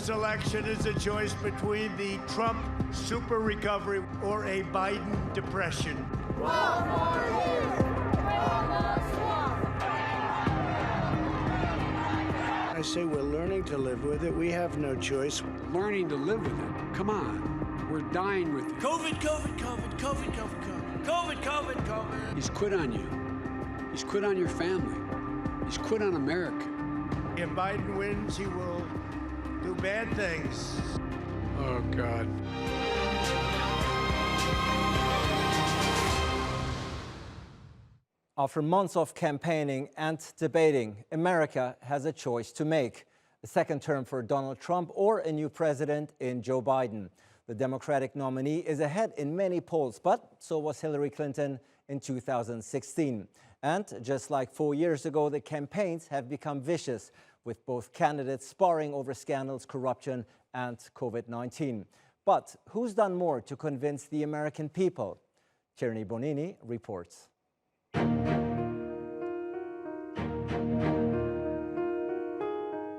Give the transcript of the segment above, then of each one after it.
This election is a choice between the Trump super recovery or a Biden depression. One more year, almost one. I say we're learning to live with it. We have no choice. Learning to live with it. Come on. We're dying with it. COVID, COVID, COVID, COVID, COVID, COVID, COVID, COVID, COVID. He's quit on you. He's quit on your family. He's quit on America. If Biden wins, he will do bad things. Oh, God. After months of campaigning and debating, America has a choice to make: a second term for Donald Trump or a new president in Joe Biden. The Democratic nominee is ahead in many polls, but so was Hillary Clinton in 2016. And just like 4 years ago, the campaigns have become vicious, with both candidates sparring over scandals, corruption, and COVID-19. But who's done more to convince the American people? Tierney Bonini reports.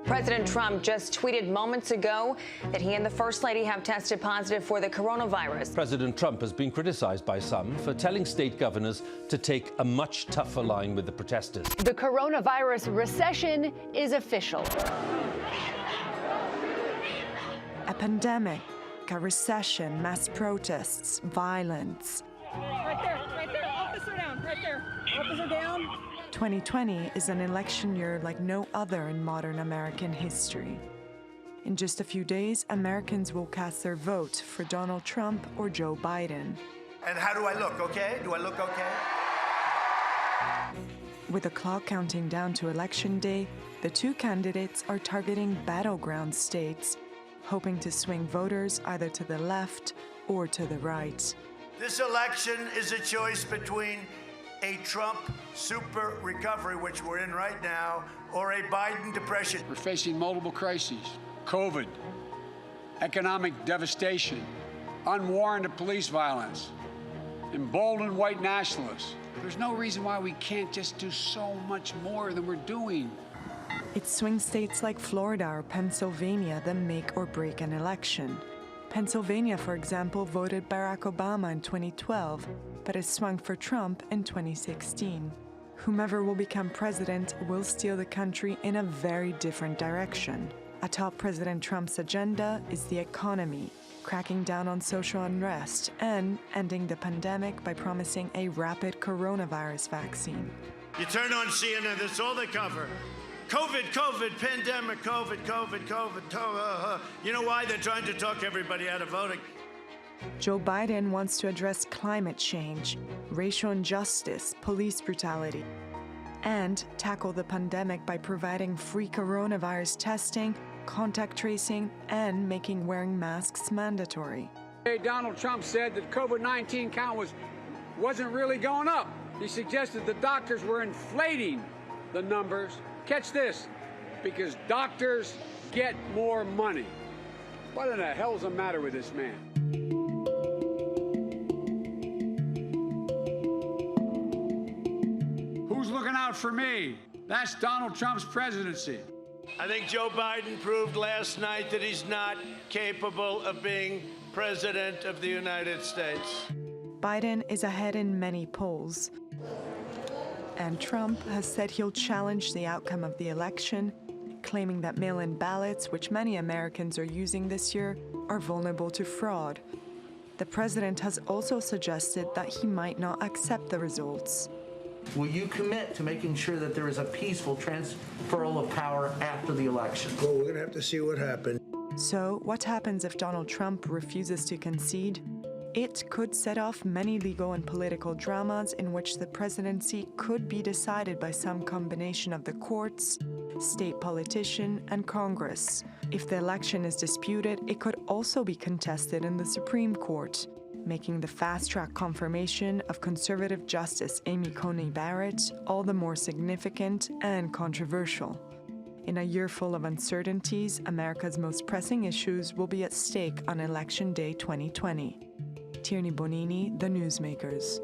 President Trump just tweeted moments ago that he and the First Lady have tested positive for the coronavirus. President Trump has been criticized by some for telling state governors to take a much tougher line with the protesters. The coronavirus recession is official. A pandemic, a recession, mass protests, violence. Right there, officer down, right there, officer down. 2020 is an election year like no other in modern American history. In just a few days, Americans will cast their vote for Donald Trump or Joe Biden. And how do I look, okay? Do I look okay? With the clock counting down to Election Day, the two candidates are targeting battleground states, hoping to swing voters either to the left or to the right. This election is a choice between a Trump super recovery, which we're in right now, or a Biden depression. We're facing multiple crises: COVID, economic devastation, unwarranted police violence, emboldened white nationalists. There's no reason why we can't just do so much more than we're doing. It's swing states like Florida or Pennsylvania that make or break an election. Pennsylvania, for example, voted Barack Obama in 2012, but has swung for Trump in 2016. Whomever will become president will steer the country in a very different direction. Atop President Trump's agenda is the economy, cracking down on social unrest and ending the pandemic by promising a rapid coronavirus vaccine. You turn on CNN, that's all they cover. COVID, COVID, pandemic, COVID, COVID, COVID. You know why? They're trying to talk everybody out of voting. Joe Biden wants to address climate change, racial injustice, police brutality, and tackle the pandemic by providing free coronavirus testing, contact tracing, and making wearing masks mandatory. Donald Trump said that COVID-19 count wasn't really going up. He suggested the doctors were inflating the numbers. Catch this, because doctors get more money. What in the hell's the matter with this man? Who's looking out for me? That's Donald Trump's presidency. I think Joe Biden proved last night that he's not capable of being president of the United States. Biden is ahead in many polls. And Trump has said he'll challenge the outcome of the election, claiming that mail-in ballots, which many Americans are using this year, are vulnerable to fraud. The president has also suggested that he might not accept the results. Will you commit to making sure that there is a peaceful transferal of power after the election? Well, we're going to have to see what happens. So, what happens if Donald Trump refuses to concede? It could set off many legal and political dramas in which the presidency could be decided by some combination of the courts, state politician, and Congress. If the election is disputed, it could also be contested in the Supreme Court, making the fast-track confirmation of conservative Justice Amy Coney Barrett all the more significant and controversial. In a year full of uncertainties, America's most pressing issues will be at stake on Election Day 2020. Tierney Bonini, The Newsmakers.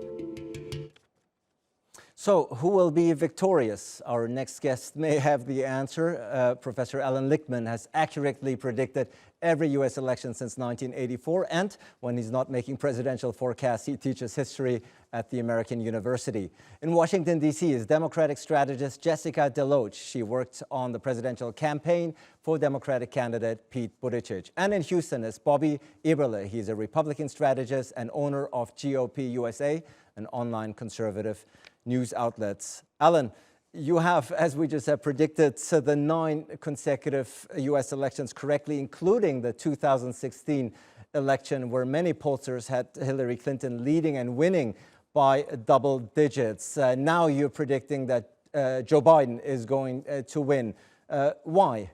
So, who will be victorious? Our next guest may have the answer. Professor Allan Lichtman has accurately predicted every U.S. election since 1984, and when he's not making presidential forecasts, he teaches history at the American University. In Washington, D.C. is Democratic strategist Jessica DeLoach. She worked on the presidential campaign for Democratic candidate Pete Buttigieg. And in Houston is Bobby Eberle. He's a Republican strategist and owner of GOP USA, an online conservative news outlets. Allan, you have, as we just have predicted, the 9 consecutive U.S. elections correctly, including the 2016 election, where many pollsters had Hillary Clinton leading and winning by double digits. Now you're predicting that Joe Biden is going to win. Why?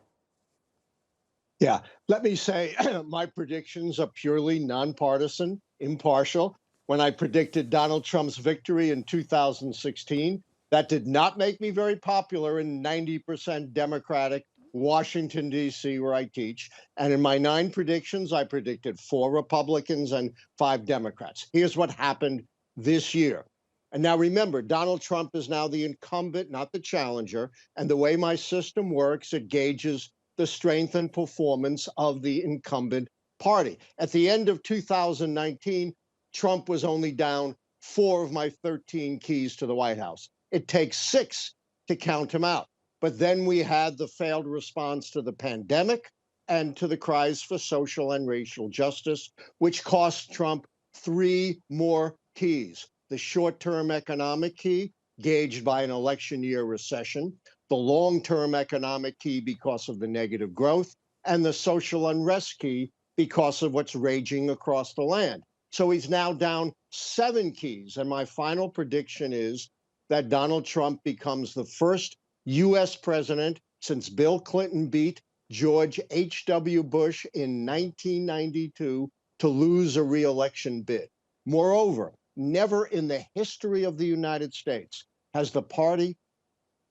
Yeah, let me say my predictions are purely nonpartisan, impartial. When I predicted Donald Trump's victory in 2016, that did not make me very popular in 90% Democratic Washington, D.C., where I teach. And in my 9 predictions, I predicted 4 Republicans and 5 Democrats. Here's what happened this year. And now remember, Donald Trump is now the incumbent, not the challenger. And the way my system works, it gauges the strength and performance of the incumbent party. At the end of 2019, Trump was only down 4 of my 13 keys to the White House. It takes 6 to count him out. But then we had the failed response to the pandemic and to the cries for social and racial justice, which cost Trump 3 more keys. The short-term economic key, gauged by an election year recession, the long-term economic key because of the negative growth, and the social unrest key because of what's raging across the land. So he's now down 7 keys. And my final prediction is that Donald Trump becomes the first U.S. president since Bill Clinton beat George H.W. Bush in 1992 to lose a re-election bid. Moreover, never in the history of the United States has the party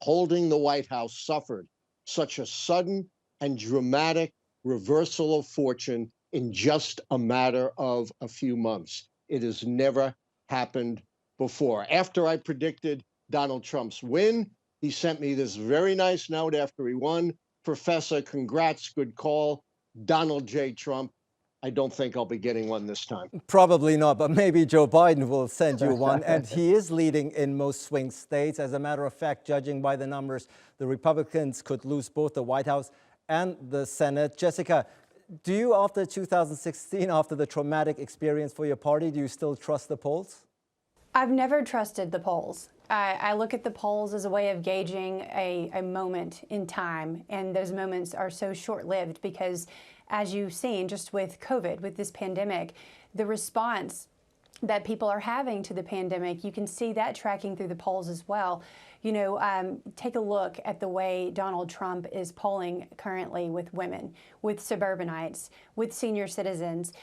holding the White House suffered such a sudden and dramatic reversal of fortune in just a matter of a few months. It has never happened before. After I predicted Donald Trump's win, he sent me this very nice note after he won. Professor, congrats, good call. Donald J. Trump. I don't think I'll be getting one this time. Probably not, but maybe Joe Biden will send you one. And he is leading in most swing states. As a matter of fact, judging by the numbers, the Republicans could lose both the White House and the Senate. Jessica, do you, after 2016, after the traumatic experience for your party, do you still trust the polls? I've never trusted the polls. I look at the polls as a way of gauging a moment in time, and those moments are so short-lived because, as you've seen, just with COVID, with this pandemic, the response that people are having to the pandemic, you can see that tracking through the polls as well. You know, take a look at the way Donald Trump is polling currently with women, with suburbanites, with senior citizens.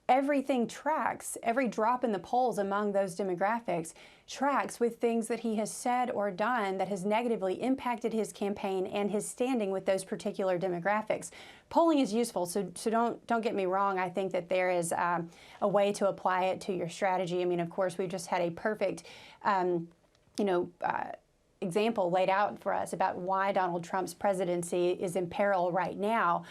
Everything tracks, every drop in the polls among those demographics tracks with things that he has said or done that has negatively impacted his campaign and his standing with those particular demographics. Polling is useful, so don't get me wrong. I think that there is a way to apply it to your strategy. I mean, of course, we've just had a perfect, example laid out for us about why Donald Trump's presidency is in peril right now.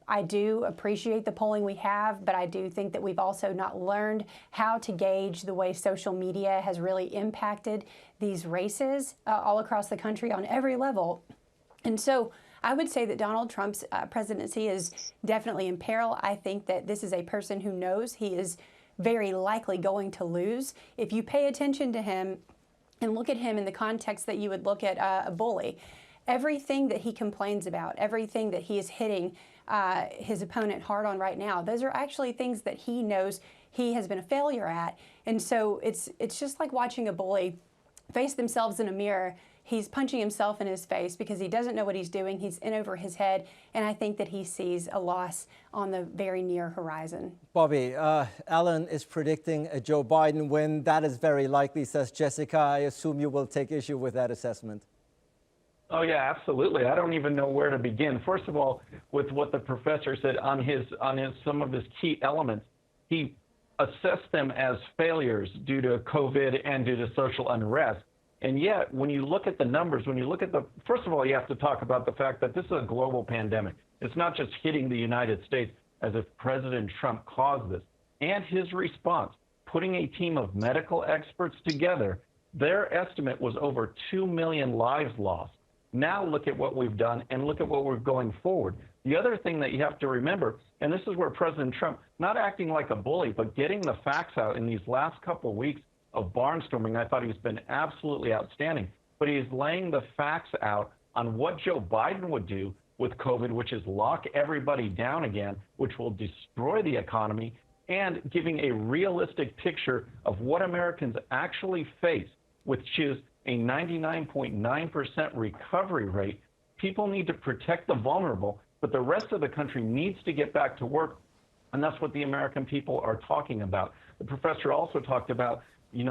I do appreciate the polling we have, but I do think that we've also not learned how to gauge the way social media has really impacted these races all across the country on every level. And so I would say that Donald Trump's presidency is definitely in peril. I think that this is a person who knows he is very likely going to lose. If you pay attention to him and look at him in the context that you would look at a bully, everything that he complains about, everything that he is hitting his opponent hard on right now, those are actually things that he knows he has been a failure at. And so it's just like watching a bully face themselves in a mirror. He's punching himself in his face because he doesn't know what he's doing. He's in over his head, and I think that he sees a loss on the very near horizon. Bobby, Allan is predicting a Joe Biden win. That is very likely, says Jessica. I assume you will take issue with that assessment. Oh, yeah, absolutely. I don't even know where to begin. First of all, with what the professor said on some of his key elements, he assessed them as failures due to COVID and due to social unrest. And yet, when you look at the numbers, first of all, you have to talk about the fact that this is a global pandemic. It's not just hitting the United States as if President Trump caused this. And his response, putting a team of medical experts together, their estimate was over 2 million lives lost. Now look at what we've done and look at what we're going forward. The other thing that you have to remember, and this is where President Trump, not acting like a bully, but getting the facts out in these last couple of weeks of barnstorming, I thought he's been absolutely outstanding. But he's laying the facts out on what Joe Biden would do with COVID, which is lock everybody down again, which will destroy the economy, and giving a realistic picture of what Americans actually face, which is a 99.9% recovery rate. People need to protect the vulnerable, but the rest of the country needs to get back to work, and that's what the American people are talking about. The professor also talked about,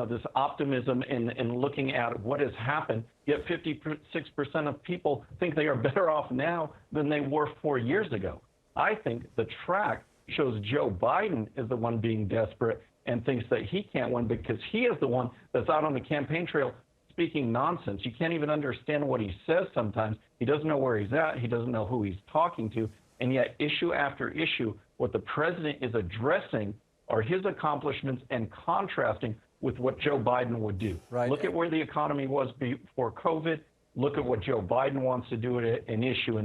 this optimism in looking at what has happened, yet 56% of people think they are better off now than they were 4 years ago. I think the track shows Joe Biden is the one being desperate and thinks that he can't win because he is the one that's out on the campaign trail speaking nonsense. You can't even understand what he says sometimes. He doesn't know where he's at. He doesn't know who he's talking to. And yet, issue after issue, what the president is addressing are his accomplishments and contrasting with what Joe Biden would do. Right. Look at where the economy was before COVID. Look at what Joe Biden wants to do at an issue.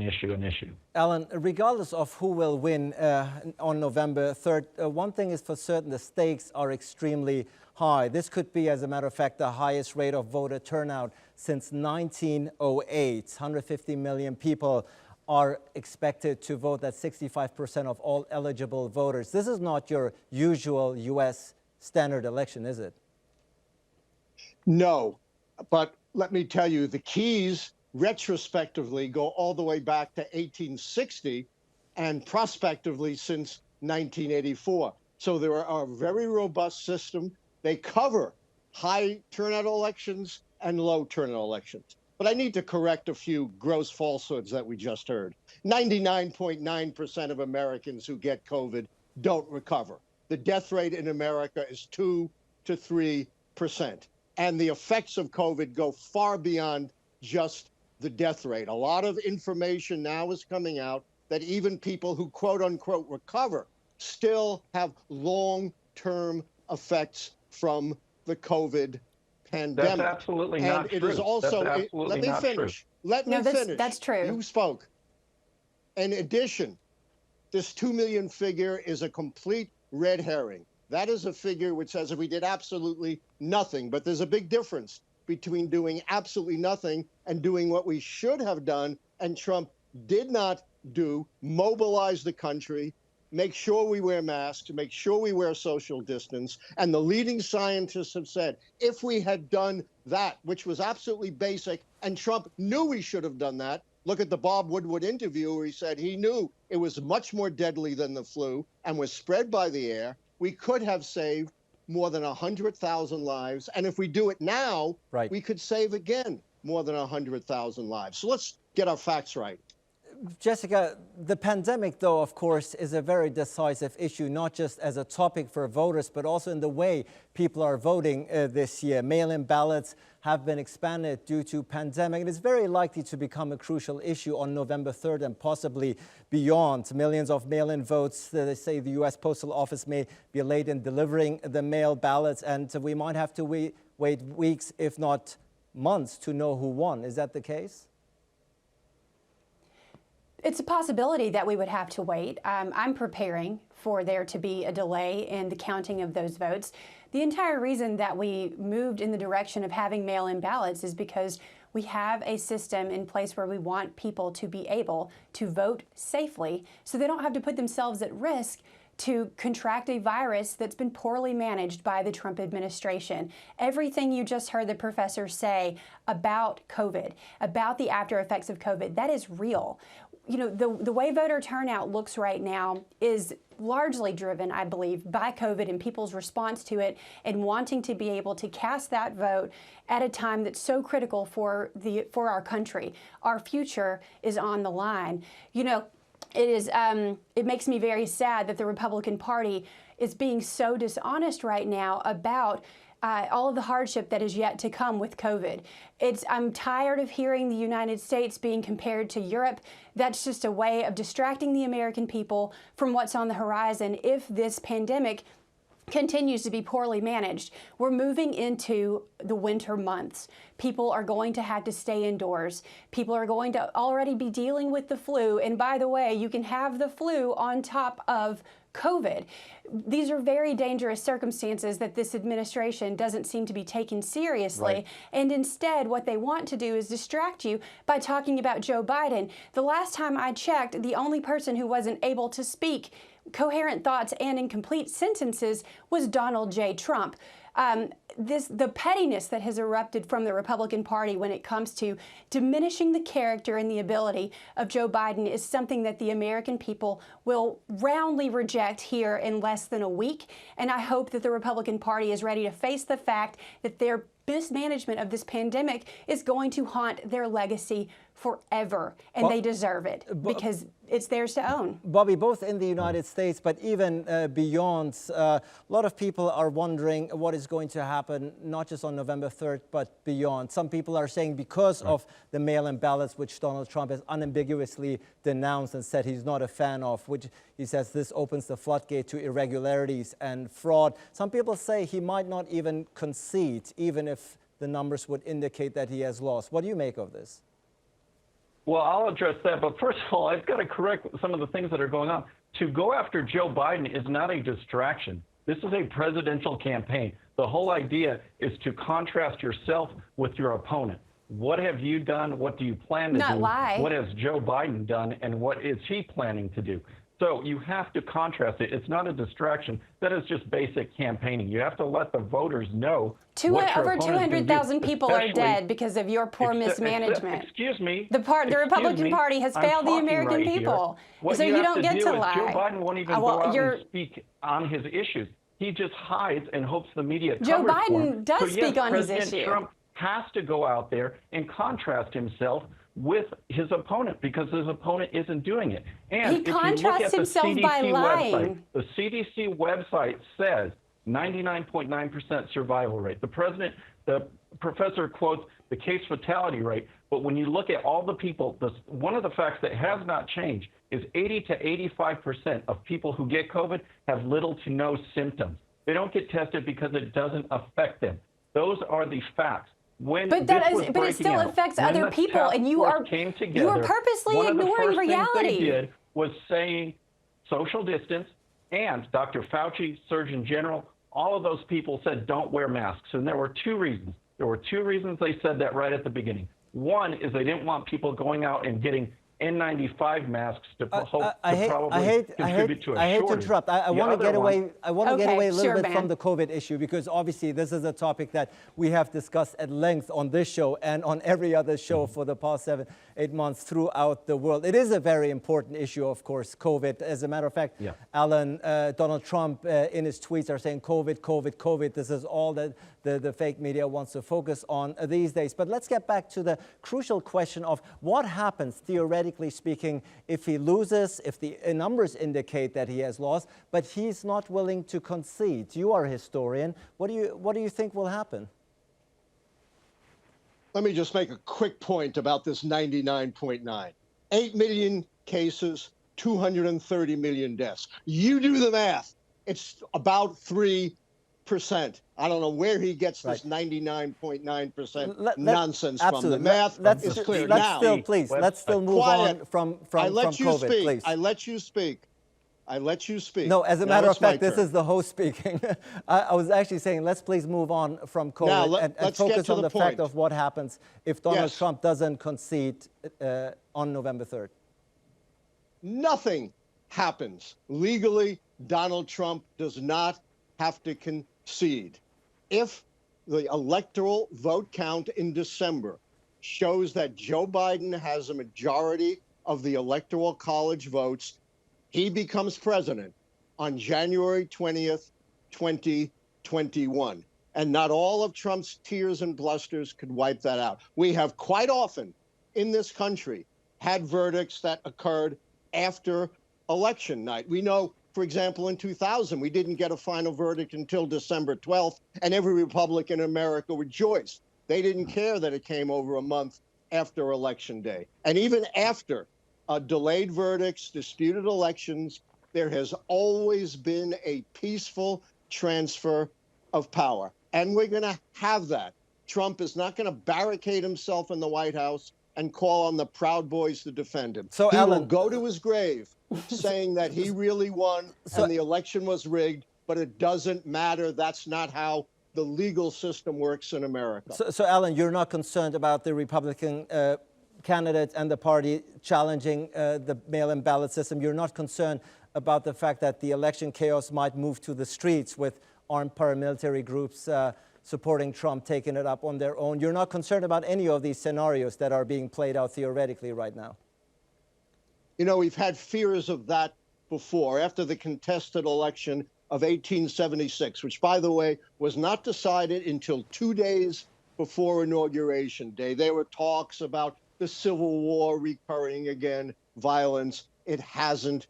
Allan, regardless of who will win on November 3rd, one thing is for certain, the stakes are extremely high. This could be, as a matter of fact, the highest rate of voter turnout since 1908. 150 million people are expected to vote. That's 65% of all eligible voters. This is not your usual U.S. standard election, is it? No, but let me tell you, the keys retrospectively go all the way back to 1860 and prospectively since 1984. So there are a very robust system. They cover high turnout elections and low turnout elections. But I need to correct a few gross falsehoods that we just heard. 99.9% of Americans who get COVID don't recover. The death rate in America is 2 to 3%. And the effects of COVID go far beyond just the death rate. A lot of information now is coming out that even people who quote unquote recover still have long-term effects from the COVID pandemic. That's absolutely not true. And it is also, let me finish. Let me finish. That's true. You spoke. In addition, this 2 million figure is a complete red herring. That is a figure which says if we did absolutely nothing, but there's a big difference between doing absolutely nothing and doing what we should have done, and Trump did not do, mobilize the country, make sure we wear masks, make sure we wear social distance. And the leading scientists have said, if we had done that, which was absolutely basic, and Trump knew we should have done that. Look at the Bob Woodward interview where he said he knew it was much more deadly than the flu and was spread by the air. We could have saved more than 100,000 lives. And if we do it now, we could save again more than 100,000 lives. So let's get our facts right. Jessica, the pandemic, though, of course, is a very decisive issue, not just as a topic for voters, but also in the way people are voting this year. Mail-in ballots have been expanded due to pandemic. It is very likely to become a crucial issue on November 3rd and possibly beyond. Millions of mail-in votes. They say the U.S. Postal Office may be late in delivering the mail ballots, and we might have to wait weeks, if not months, to know who won. Is that the case? It's a possibility that we would have to wait. I'm preparing for there to be a delay in the counting of those votes. The entire reason that we moved in the direction of having mail-in ballots is because we have a system in place where we want people to be able to vote safely so they don't have to put themselves at risk to contract a virus that's been poorly managed by the Trump administration. Everything you just heard the professor say about COVID, about the after effects of COVID, that is real. You know, the way voter turnout looks right now is largely driven, I believe, by COVID and people's response to it and wanting to be able to cast that vote at a time that's so critical for our country. Our future is on the line. You know, it makes me very sad that the Republican Party is being so dishonest right now about all of the hardship that is yet to come with COVID. I'm tired of hearing the United States being compared to Europe. That's just a way of distracting the American people from what's on the horizon if this pandemic continues to be poorly managed. We're moving into the winter months. People are going to have to stay indoors. People are going to already be dealing with the flu. And by the way, you can have the flu on top of COVID. These are very dangerous circumstances that this administration doesn't seem to be taking seriously. Right. And instead, what they want to do is distract you by talking about Joe Biden. The last time I checked, the only person who wasn't able to speak coherent thoughts and in complete sentences was Donald J. Trump. The pettiness that has erupted from the Republican Party when it comes to diminishing the character and the ability of Joe Biden is something that the American people will roundly reject here in less than a week. And I hope that the Republican Party is ready to face the fact that their mismanagement of this pandemic is going to haunt their legacy forever, and they deserve it because it's theirs to own. Bobby, both in the United States, but even beyond, a lot of people are wondering what is going to happen, not just on November 3rd, but beyond. Some people are saying because of the mail-in ballots, which Donald Trump has unambiguously denounced and said he's not a fan of, which he says this opens the floodgate to irregularities and fraud. Some people say he might not even concede, even if the numbers would indicate that he has lost. What do you make of this? Well, I'll address that. But first of all, I've got to correct some of the things that are going on. To go after Joe Biden is not a distraction. This is a presidential campaign. The whole idea is to contrast yourself with your opponent. What have you done? What do you plan to do? Not lie. What has Joe Biden done? And what is he planning to do? So you have to contrast it. It's not a distraction. That is just basic campaigning. You have to let the voters know. Over 200,000 people are dead because of your poor mismanagement. Excuse me. The Republican Party has failed the American people. So you don't get to lie. Joe Biden won't even go out and speak on his issues. He just hides and hopes the media covers Joe for him. Biden does speak on his President issue. Trump has to go out there and contrast himself with his opponent because his opponent isn't doing it. And he contrasts himself by lying. The CDC website says 99.9% survival rate. The professor quotes the case fatality rate, but when you look at all the people, one of the facts that has not changed is 80 to 85% of people who get COVID have little to no symptoms. They don't get tested because it doesn't affect them. Those are the facts. But it still affects other people, and you are purposely ignoring reality. One of the first things they did was saying social distance, and Dr. Fauci, Surgeon General, all of those people said don't wear masks, and there were two reasons. There were two reasons they said that right at the beginning. One is they didn't want people going out and getting N95 masks to probably contribute to a shortage. I hate to interrupt. I want to get away. I want to get away a little bit from the COVID issue because obviously this is a topic that we have discussed at length on this show and on every other show for the past 7-8 months throughout the world. It is a very important issue, of course, COVID. As a matter of fact, Allan, Donald Trump in his tweets are saying COVID, COVID, COVID. This is all that the fake media wants to focus on these days. But let's get back to the crucial question of what happens, theoretically speaking, if he loses, if the numbers indicate that he has lost, but he's not willing to concede. You are a historian. What do you think will happen? Let me just make a quick point about this 99.9. 8 million cases, 230 million deaths. You do the math. It's about 3%. I don't know where he gets this 99.9% nonsense from. The math is clear. Let's still move on from COVID, please. I let you speak. No, as a matter of fact, this is the host speaking. I was actually saying, let's please move on from COVID and focus on the fact of what happens if Donald Trump doesn't concede on November 3rd. Nothing happens. Legally, Donald Trump does not have to concede. If the electoral vote count in December shows that Joe Biden has a majority of the Electoral College votes, he becomes president on January 20th, 2021. And not all of Trump's tears and blusters could wipe that out. We have quite often in this country had verdicts that occurred after election night. We know For example, in 2000, we didn't get a final verdict until December 12th, and every Republican in America rejoiced. They didn't care that it came over a month after Election Day. And even after delayed verdicts, disputed elections, there has always been a peaceful transfer of power. And we're going to have that. Trump is not going to barricade himself in the White House and call on the Proud Boys to defend him. So, he Allan, will go to his grave saying that he really won and the election was rigged, but it doesn't matter. That's not how the legal system works in America. So Allan, you're not concerned about the Republican candidate and the party challenging the mail-in ballot system. You're not concerned about the fact that the election chaos might move to the streets with armed paramilitary groups supporting Trump, taking it up on their own. You're not concerned about any of these scenarios that are being played out theoretically right now? You know, we've had fears of that before. After the contested election of 1876, which, by the way, was not decided until 2 days before Inauguration Day. There were talks about the Civil War recurring again, violence. It hasn't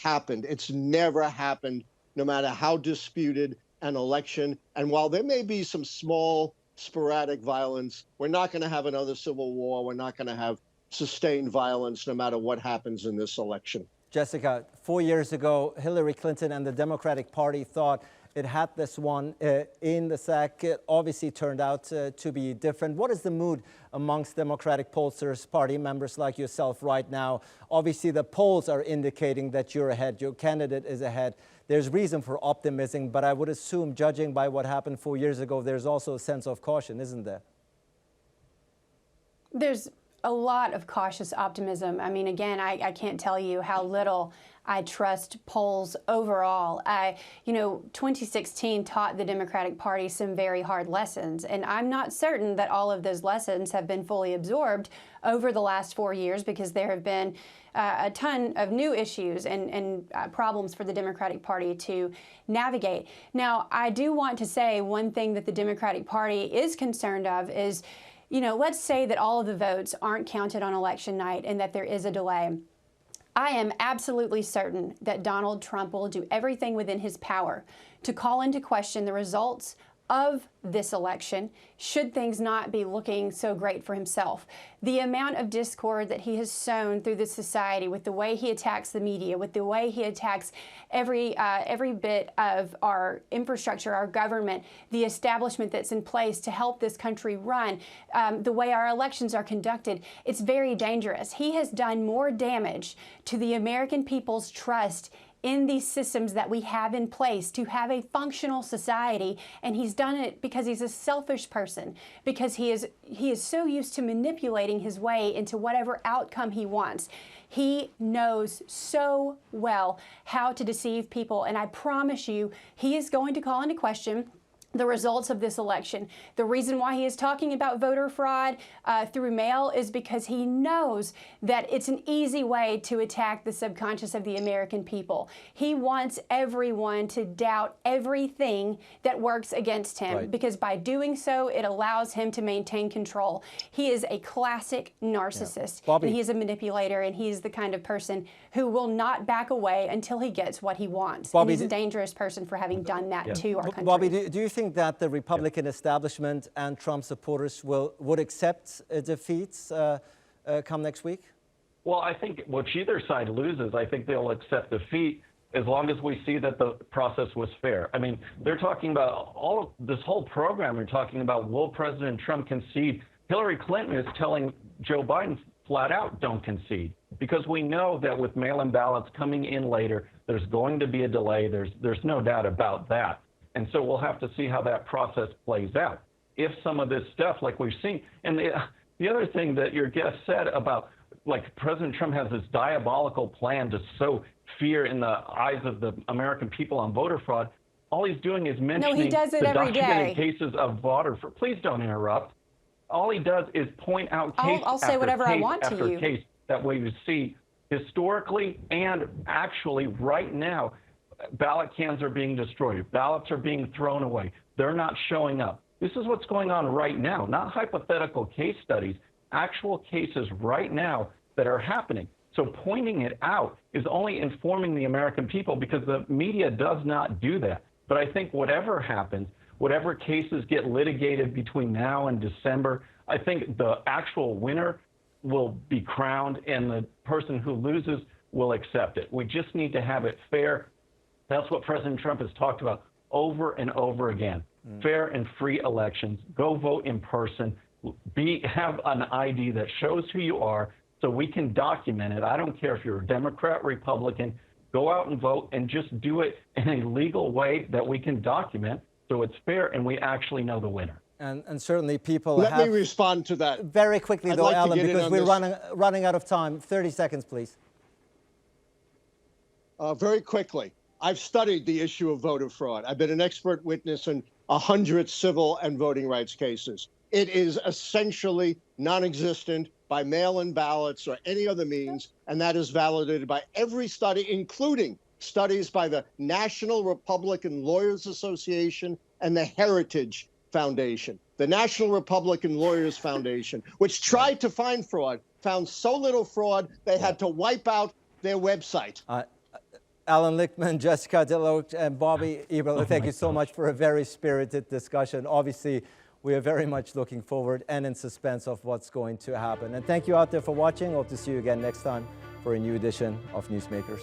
happened. It's never happened, no matter how disputed an election. And while there may be some small sporadic violence, we're not going to have another civil war. We're not going to have sustained violence, no matter what happens in this election. Jessica, 4 years ago, Hillary Clinton and the Democratic Party thought it had this one in the sack. It obviously turned out to be different. What is the mood amongst Democratic pollsters, party members like yourself right now? Obviously, the polls are indicating that you're ahead. Your candidate is ahead. There's reason for optimism, but I would assume, judging by what happened 4 years ago, there's also a sense of caution, isn't there? There's a lot of cautious optimism. I mean, again, I can't tell you how little I trust polls overall. 2016 taught the Democratic Party some very hard lessons, and I'm not certain that all of those lessons have been fully absorbed over the last 4 years, because there have been a ton of new issues and problems for the Democratic Party to navigate. Now, I do want to say one thing that the Democratic Party is concerned of is, let's say that all of the votes aren't counted on election night and that there is a delay. I am absolutely certain that Donald Trump will do everything within his power to call into question the results of this election, should things not be looking so great for himself. The amount of discord that he has sown through this society, with the way he attacks the media, with the way he attacks every bit of our infrastructure, our government, the establishment that's in place to help this country run, the way our elections are conducted, it's very dangerous. He has done more damage to the American people's trust in these systems that we have in place to have a functional society, and he's done it because he's a selfish person, because he is so used to manipulating his way into whatever outcome he wants. He knows so well how to deceive people, and I promise you, he is going to call into question the results of this election. The reason why he is talking about voter fraud through mail is because he knows that it's an easy way to attack the subconscious of the American people. He wants everyone to doubt everything that works against him, because by doing so, it allows him to maintain control. He is a classic narcissist, and he is a manipulator, and he is the kind of person who will not back away until he gets what he wants. And he's a dangerous person for having done that to our country. Bobby, do you think that the Republican establishment and Trump supporters would accept defeats come next week? Well, I think whichever side loses, I think they'll accept defeat as long as we see that the process was fair. I mean, they're talking about this whole program. They're talking about, will President Trump concede? Hillary Clinton is telling Joe Biden flat out, don't concede, because we know that with mail-in ballots coming in later, there's going to be a delay. There's no doubt about that. And so we'll have to see how that process plays out. If some of this stuff, like we've seen, and the other thing that your guest said about, like, President Trump has this diabolical plan to sow fear in the eyes of the American people on voter fraud, all he's doing is mentioning the documented cases of voter fraud. Please don't interrupt. All he does is point out case I'll say whatever I want to you. Case that we see historically and actually right now. Ballot cans are being destroyed. Ballots are being thrown away. They're not showing up. This is what's going on right now, not hypothetical case studies, actual cases right now that are happening. So pointing it out is only informing the American people because the media does not do that. But I think whatever happens, whatever cases get litigated between now and December, I think the actual winner will be crowned and the person who loses will accept it. We just need to have it fair. That's what President Trump has talked about over and over again. Fair and free elections. Go vote in person. Have an ID that shows who you are so we can document it. I don't care if you're a Democrat, Republican. Go out and vote and just do it in a legal way that we can document so it's fair and we actually know the winner. And certainly people Let me respond to that. Very quickly, I'd though, like to Allan, get in because on we're this. running out of time. 30 seconds, please. Very quickly, I've studied the issue of voter fraud. I've been an expert witness in 100 civil and voting rights cases. It is essentially non-existent by mail-in ballots or any other means, and that is validated by every study, including studies by the National Republican Lawyers Association and the Heritage Foundation. The National Republican Lawyers Foundation, which tried to find fraud, found so little fraud they had to wipe out their website. Allan Lichtman, Jessica DeLoach, and Bobby Eberle, thank you so much for a very spirited discussion. Obviously, we are very much looking forward and in suspense of what's going to happen. And thank you out there for watching. Hope to see you again next time for a new edition of Newsmakers.